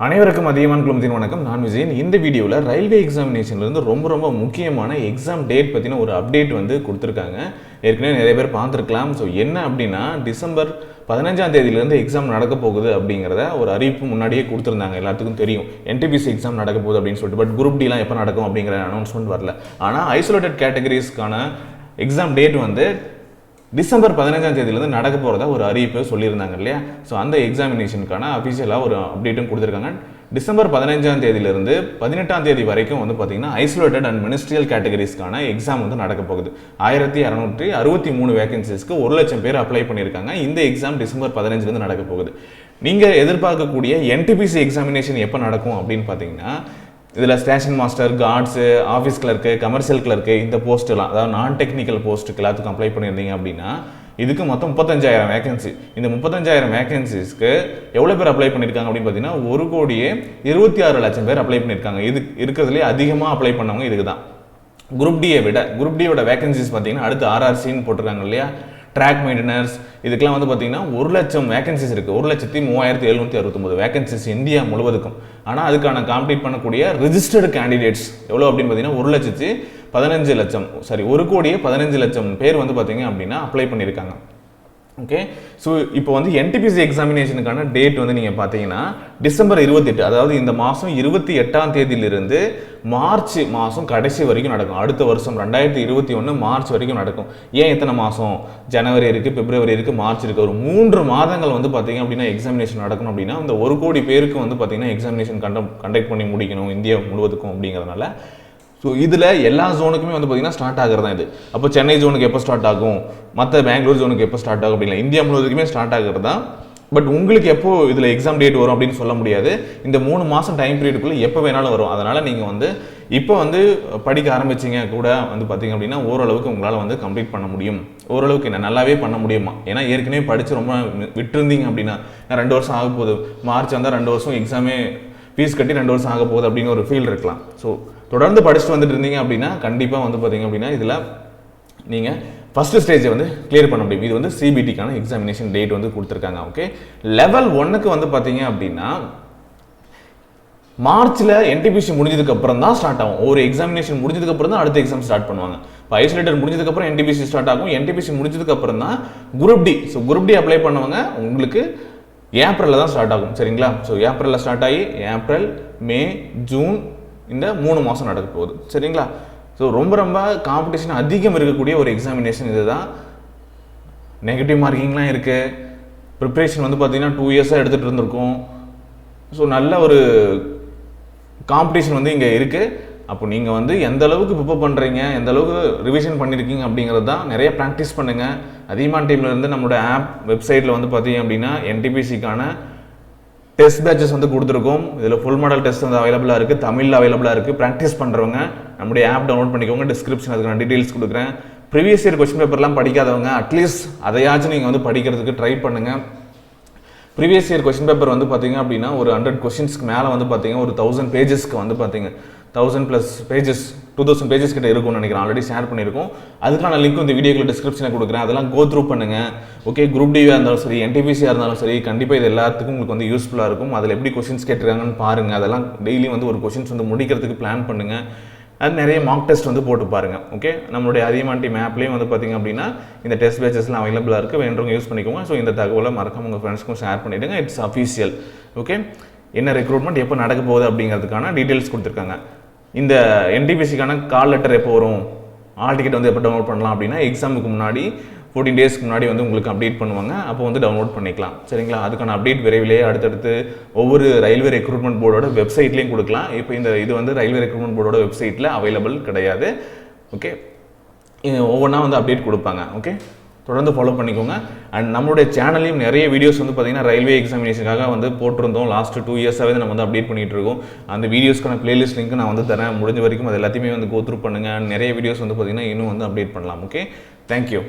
அனைவருக்கும் அதியமான் குழுமத்தின் வணக்கம். நான் விஜயன். இந்த வீடியோவில் ரயில்வே எக்ஸாமினேஷன்லேருந்து ரொம்ப முக்கியமான எக்ஸாம் டேட் பற்றின ஒரு அப்டேட் வந்து கொடுத்துருக்காங்க. ஏற்கனவே நிறைய பேர் பார்த்துருக்கலாம். ஸோ என்ன அப்படின்னா, டிசம்பர் 15ஆம் தேதியிலேருந்து எக்ஸாம் நடக்க போகுது அப்படிங்கிறத ஒரு அறிவிப்பு முன்னாடியே கொடுத்துருந்தாங்க. எல்லாத்துக்கும் தெரியும் NTPC எக்ஸாம் நடக்க போகுது அப்படின்னு சொல்லிட்டு. பட் குரூப் டிலாம் எப்போ நடக்கும் அப்படிங்கிற அனௌன்ஸ்மெண்ட் வரல. ஆனால் ஐசோலேட்டட் கேட்டகரிஸ்க்கான எக்ஸாம் டேட் வந்து டிசம்பர் 15ஆம் தேதியிலேருந்து நடக்க போகிறதா ஒரு அறிவிப்பு சொல்லியிருந்தாங்க இல்லையா. ஸோ அந்த எக்ஸாமினேஷனுக்கான அஃபிஷியலாக ஒரு அப்டேட்டும் கொடுத்துருக்காங்க. டிசம்பர் 15ஆம் தேதியிலிருந்து 18ஆம் தேதி வரைக்கும் வந்து பார்த்தீங்கன்னா ஐசோலேட்டட் அண்ட் மினிஸ்ட்ரியல் கேட்டகரிஸ்க்கான எக்ஸாம் வந்து நடக்க போகுது. 1663 வேகன்சிஸ்க்கு 1 லட்சம் பேர் அப்ளை பண்ணியிருக்காங்க. இந்த எக்ஸாம் டிசம்பர் 15லேருந்து நடக்க போகுது. நீங்கள் எதிர்பார்க்கக்கூடிய NTPC எக்ஸாமினேஷன் எப்போ நடக்கும் அப்படின்னு பார்த்தீங்கன்னா, இதில் station master, cards, office clerk, commercial clerk, இந்த போஸ்ட்டுலாம், அதாவது நான் டெக்னிக்கல் போஸ்ட்டுக்கு எல்லாத்துக்கும் அப்ளை பண்ணியிருந்தீங்க அப்படின்னா, இதுக்கு மொத்தம் 35,000 வேகன்சி. இந்த 35,000 வேகன்சிஸ்க்கு எவ்வளோ பேர் அப்ளை பண்ணியிருக்காங்க அப்படின்னு பார்த்தீங்கன்னா, 1,26 லட்சம் பேர் அப்ளை பண்ணியிருக்காங்க. இது இருக்கிறதுலே அதிகமாக அப்ளை பண்ணவங்க இதுக்கு தான். குரூப் டியோட வேகன்சிஸ் பார்த்தீங்கன்னா, அடுத்து RRCன்னு போட்டிருக்காங்க இல்லையா, ட்ராக் மெயின்டெனன்ஸ், இதுக்கெல்லாம் வந்து பார்த்தீங்கன்னா 1 லட்சம் வேகன்சிஸ் இருக்குது. 1,03,769 வேகன்சிஸ் இந்தியா முழுவதுக்கும். ஆனால் அதுக்கான காம்ப்ளீட் பண்ணக்கூடிய ரிஜிஸ்டர்டு கேண்டிடேட்ஸ் எவ்வளோ அப்படின்னு பார்த்தீங்கன்னா 1,15,00,000 பேர் வந்து பார்த்தீங்க அப்படின்னா அப்ளை பண்ணியிருக்காங்க. ஓகே, ஸோ இப்போ வந்து NTPC எக்ஸாமினேஷனுக்கான டேட் வந்து நீங்கள் பார்த்தீங்கன்னா டிசம்பர் 28, அதாவது இந்த மாதம் 28ஆம் தேதியிலிருந்து மார்ச் மாதம் கடைசி வரைக்கும் நடக்கும். அடுத்த வருஷம் 2021 மார்ச் வரைக்கும் நடக்கும். ஏன் இத்தனை மாதம்? ஜனவரி இருக்குது, பிப்ரவரி இருக்குது, மார்ச் இருக்குது. ஒரு 3 மாதங்கள் வந்து பார்த்தீங்க அப்படின்னா எக்ஸாமினேஷன் நடக்கணும். அப்படின்னா இந்த 1 கோடி பேருக்கு வந்து பார்த்தீங்கன்னா எக்ஸாமினேஷன் கண்டக்ட் பண்ணி முடிக்கணும் இந்தியா முழுவதுக்கும் அப்படிங்கிறதுனால. ஸோ இதில் எல்லா ஜோனுக்குமே வந்து பார்த்தீங்கன்னா ஸ்டார்ட் ஆகிறது தான் இது. அப்போ சென்னை ஜோனுக்கு எப்போ ஸ்டார்ட் ஆகும், மற்ற பெங்களூர் ஜோனுக்கு எப்போ ஸ்டார்ட் ஆகும் அப்படின்னா இந்தியா முழுவதுக்குமே ஸ்டார்ட் ஆகிறது தான். பட் உங்களுக்கு எப்போ இதில் எக்ஸாம் டேட் வரும் அப்படின்னு சொல்ல முடியாது. இந்த 3 மாதம் டைம் பீரியடுக்குள்ளே எப்போ வேணாலும் வரும். அதனால் நீங்கள் வந்து இப்போ வந்து படிக்க ஆரம்பிச்சிங்க கூட வந்து பார்த்தீங்க அப்படின்னா ஓரளவுக்கு உங்களால் வந்து கம்ப்ளீட் பண்ண முடியும். ஓரளவுக்கு என்ன நல்லாவே பண்ண முடியுமா? ஏன்னா ஏற்கனவே படித்து ரொம்ப விட்டுருந்தீங்க அப்படின்னா 2 வருஷம் ஆக போகுது, மார்ச் வந்தால் 2 வருஷம் எக்ஸாமே ஃபீஸ் கட்டி 2 வருஷம் ஆக போகுது அப்படின்னு ஒரு ஃபீல் இருக்கலாம். ஸோ தொடர்ந்து படிச்சுட்டு வந்துட்டு இருந்தீங்க அப்படின்னா கண்டிப்பாக வந்து பார்த்தீங்க அப்படின்னா இதில் நீங்கள் ஃபஸ்ட்டு ஸ்டேஜை வந்து கிளியர் பண்ண முடியும். இது வந்து CBTக்கான எக்ஸாமினேஷன் டேட் வந்து கொடுத்துருக்காங்க. ஓகே, லெவல் 1க்கு வந்து பார்த்தீங்க அப்படின்னா மார்ச்சில் NTPC முடிஞ்சதுக்கு அப்புறம் தான் ஸ்டார்ட் ஆகும். ஒரு எக்ஸாமினேஷன் முடிஞ்சதுக்கு அப்புறம் தான் அடுத்த எக்ஸாம் ஸ்டார்ட் பண்ணுவாங்க. இப்போ ஐசோலேட்டட் முடிஞ்சதுக்கு அப்புறம் NTPC ஸ்டார்ட் ஆகும். NTPC முடிஞ்சதுக்கு அப்புறம் தான் group D. So group D apply பண்ணவங்க உங்களுக்கு ஏப்ரலில் தான் ஸ்டார்ட் ஆகும். சரிங்களா? ஸோ ஏப்ரலில் ஸ்டார்ட் ஆகி ஏப்ரல், மே, ஜூன், இந்த 3 மாதம் நடக்க போகுது. சரிங்களா? ஸோ ரொம்ப காம்படிஷன் அதிகம் இருக்கக்கூடிய ஒரு எக்ஸாமினேஷன் இது தான். நெகட்டிவ் மார்க்கிங்லாம் இருக்குது. ப்ரிப்ரேஷன் வந்து பார்த்தீங்கன்னா 2 இயர்ஸாக எடுத்துகிட்டு இருந்திருக்கோம். ஸோ நல்ல ஒரு காம்படிஷன் வந்து இங்கே இருக்குது. அப்போ நீங்கள் வந்து எந்த அளவுக்கு ப்ரிப்பேர் பண்ணுறீங்க, எந்த அளவுக்கு ரிவிஷன் பண்ணியிருக்கீங்க அப்படிங்கிறது தான். நிறைய ப்ராக்டிஸ் பண்ணுங்கள். அதியமான் டீம்லேருந்து நம்மளோட ஆப் வெப்சைட்டில் வந்து பார்த்தீங்க அப்படின்னா NTPCக்கான டெஸ்ட் பேட்சஸ் வந்து கொடுத்துருக்கோம். இதில் ஃபுல் மாடல் டெஸ்ட் வந்து அவைலபிளாக இருக்குது, தமிழில் அவைலபிளாக இருக்குது. ப்ராக்டிஸ் பண்ணுறவங்க நம்முடைய ஆப் டவுன்லோட் பண்ணிக்கோங்க. டிஸ்கிரிப்ஷன் அதுக்கான டீட்டெயில்ஸ் கொடுக்குறேன். ப்ரீவியஸ் இயர் கொஸ்டின் பேப்பர்லாம் படிக்காதவங்க அட்லீஸ்ட் அதையாச்சும் நீங்கள் வந்து படிக்கிறதுக்கு ட்ரை பண்ணுங்கள். ப்ரீவியஸ் இயர் கொஸ்டின் பேப்பர் வந்து பார்த்தீங்க அப்படின்னா ஒரு 100 கொஸ்டின்ஸ்க்கு மேலே வந்து பார்த்தீங்க ஒரு 1000 பேஜஸ்க்கு வந்து பார்த்தீங்க 1000+ பேஜஸ் 2000 பேஜஸ் கிட்ட இருக்கும்னு நினைக்கிறேன். ஆல்ரெடி ஷேர் பண்ணியிருக்கோம். அதுக்கான லிங்க் இந்த வீடியோக்குள்ள டிஸ்கிரிப்ஷனில் கொடுக்குறேன். அதெல்லாம் கோ த்ரூ பண்ணுங்கள். ஓகே, குரூப் டியாக இருந்தாலும் சரி, NTPCயாக இருந்தாலும் சரி, கண்டிப்பாக இது எல்லாத்துக்கும் உங்களுக்கு வந்து யூஸ்ஃபுல்லாக இருக்கும். அதில் எப்படி கொஸ்டின்ஸ் கேட்டிருக்காங்கன்னு பாருங்கள். அதெல்லாம் டெய்லி வந்து ஒரு கொஸ்டின்ஸ் வந்து முடிக்கிறதுக்கு பிளான் பண்ணுங்கள். அது நிறைய மார்க் டெஸ்ட் வந்து போட்டு பாருங்கள். ஓகே, நம்மளுடைய அதியமான் டீம் ஆப்லேயும் வந்து பார்த்தீங்க அப்படின்னா இந்த டெஸ்ட் பேச்சஸ்லாம் அவைலபிளாக இருக்குது. வேண்டவங்க யூஸ் பண்ணிக்கோங்க. ஸோ இந்த தகவலை மறக்காம உங்கள் ஃப்ரெண்ட்ஸ்க்கும் ஷேர் பண்ணிவிடுங்க. It's official. ஓகே, என்ன ரெக்ரூட்மெண்ட் எப்போ நடக்க போகுது அப்படிங்கிறதுக்கான டீட்டெயில்ஸ் கொடுத்துருக்காங்க. இந்த NTPCக்கான கால் லெட்டர் எப்போ வரும், ஆல் டிக்கெட் வந்து எப்போ டவுன்லோட் பண்ணலாம் அப்படின்னா எக்ஸாமுக்கு முன்னாடி 14 டேஸ்க்கு முன்னாடி வந்து உங்களுக்கு அப்டேட் பண்ணுவாங்க. அப்போ வந்து டவுன்லோட் பண்ணிக்கலாம். சரிங்களா? அதுக்கான அப்டேட் விரைவிலேயே அடுத்தடுத்து ஒவ்வொரு ரயில்வே ரெக்ரூட்மெண்ட் போர்டோட வெப்சைட்லேயும் கொடுக்கலாம். இப்போ இது வந்து ரயில்வே ரெக்ரூட்மெண்ட் போர்டோட வெப்சைட்டில் அவைலபிள் கிடையாது. ஓகே, ஒவ்வொன்றா வந்து அப்டேட் கொடுப்பாங்க. ஓகே, தொடர்ந்து ஃபாலோ பண்ணிக்கோங்க. அண்ட் நம்மளுடைய சேனல்லையும் நிறைய வீடியோஸ் வந்து பார்த்தீங்கன்னா ரயில்வே எக்ஸாமினேஷனுக்காக வந்து போட்டிருந்தோம். லாஸ்ட் 2 இயர்ஸாகவே நம்ம வந்து அப்டேட் பண்ணிகிட்டு இருக்கோம். அந்த வீடியோஸ்க்கான பிளேலிஸ்ட் லிங்க் நான் வந்து தரேன். முடிஞ்ச வரைக்கும் அது எல்லாத்தையுமே வந்து கோ த்ரூ பண்ணுங்கள். நிறைய வீடியோஸ் வந்து பார்த்தீங்கன்னா இன்னும் வந்து அப்டேட் பண்ணலாம். Okay, thank you.